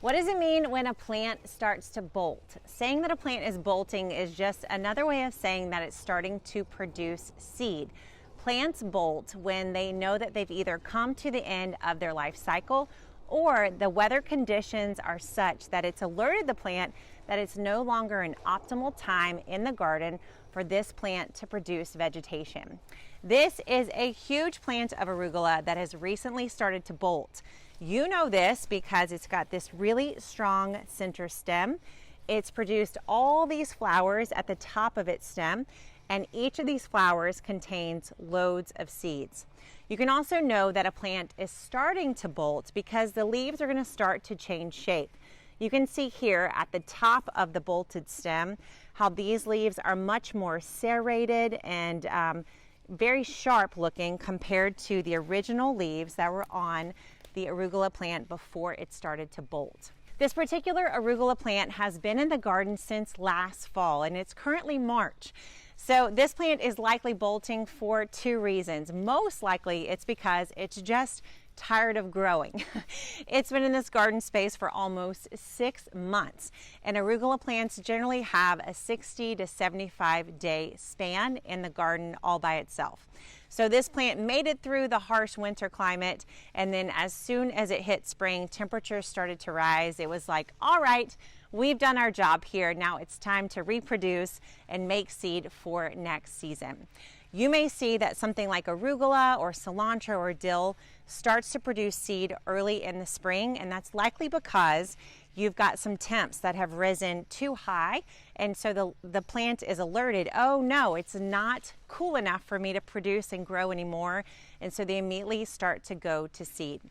What does it mean when a plant starts to bolt? Saying that a plant is bolting is just another way of saying that it's starting to produce seed. Plants bolt when they know that they've either come to the end of their life cycle or the weather conditions are such that it's alerted the plant that it's no longer an optimal time in the garden for this plant to produce vegetation. This is a huge plant of arugula that has recently started to bolt. You know this because it's got this really strong center stem. It's produced all these flowers at the top of its stem, and each of these flowers contains loads of seeds. You can also know that a plant is starting to bolt because the leaves are going to start to change shape. You can see here at the top of the bolted stem how these leaves are much more serrated and very sharp looking compared to the original leaves that were on the arugula plant before it started to bolt. This particular arugula plant has been in the garden since last fall, and it's currently March. So this plant is likely bolting for two reasons. Most likely it's because it's just tired of growing. It's been in this garden space for almost 6 months, and arugula plants generally have a 60 to 75 day span in the garden all by itself. So this plant made it through the harsh winter climate, and then as soon as it hit spring, temperatures started to rise. It was like, all right, we've done our job here. Now it's time to reproduce and make seed for next season. You may see that something like arugula or cilantro or dill starts to produce seed early in the spring, and that's likely because you've got some temps that have risen too high, and so the plant is alerted, oh no, it's not cool enough for me to produce and grow anymore, and so they immediately start to go to seed.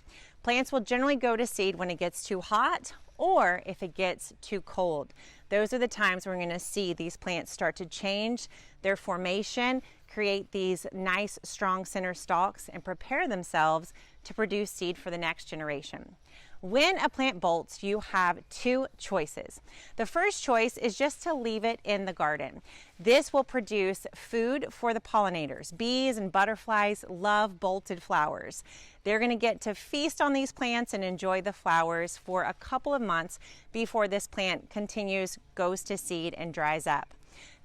Plants will generally go to seed when it gets too hot or if it gets too cold. Those are the times we're going to see these plants start to change their formation, create these nice strong center stalks, and prepare themselves to produce seed for the next generation. When a plant bolts, you have two choices. The first choice is just to leave it in the garden. This will produce food for the pollinators. Bees and butterflies love bolted flowers. They're going to get to feast on these plants and enjoy the flowers for a couple of months before this plant goes to seed and dries up.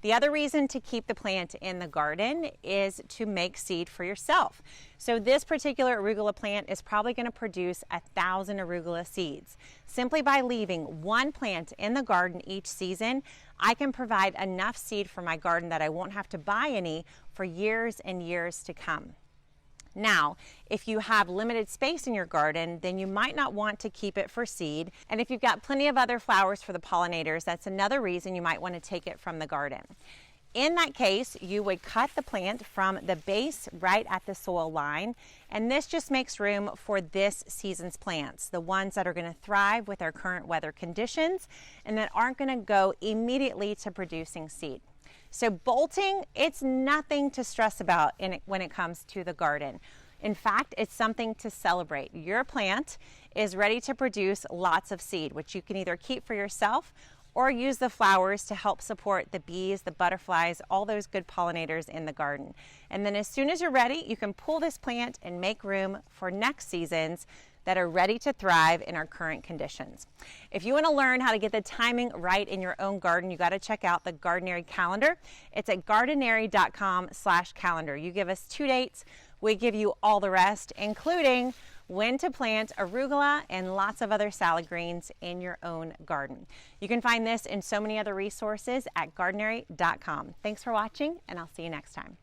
The other reason to keep the plant in the garden is to make seed for yourself. So this particular arugula plant is probably going to produce 1,000 arugula seeds. Simply by leaving one plant in the garden each season, I can provide enough seed for my garden that I won't have to buy any for years and years to come. Now, if you have limited space in your garden, then you might not want to keep it for seed. And if you've got plenty of other flowers for the pollinators, that's another reason you might want to take it from the garden. In that case, you would cut the plant from the base right at the soil line, and this just makes room for this season's plants, the ones that are going to thrive with our current weather conditions and that aren't going to go immediately to producing seed. So bolting, it's nothing to stress about when it comes to the garden. In fact, it's something to celebrate. Your plant is ready to produce lots of seed, which you can either keep for yourself or use the flowers to help support the bees, the butterflies, all those good pollinators in the garden. And then as soon as you're ready, you can pull this plant and make room for next seasons that are ready to thrive in our current conditions. If you want to learn how to get the timing right in your own garden, you got to check out the Gardenary calendar. It's at gardenary.com/calendar. You give us 2 dates, we give you all the rest, including when to plant arugula and lots of other salad greens in your own garden. You can find this and so many other resources at gardenary.com. Thanks for watching, and I'll see you next time.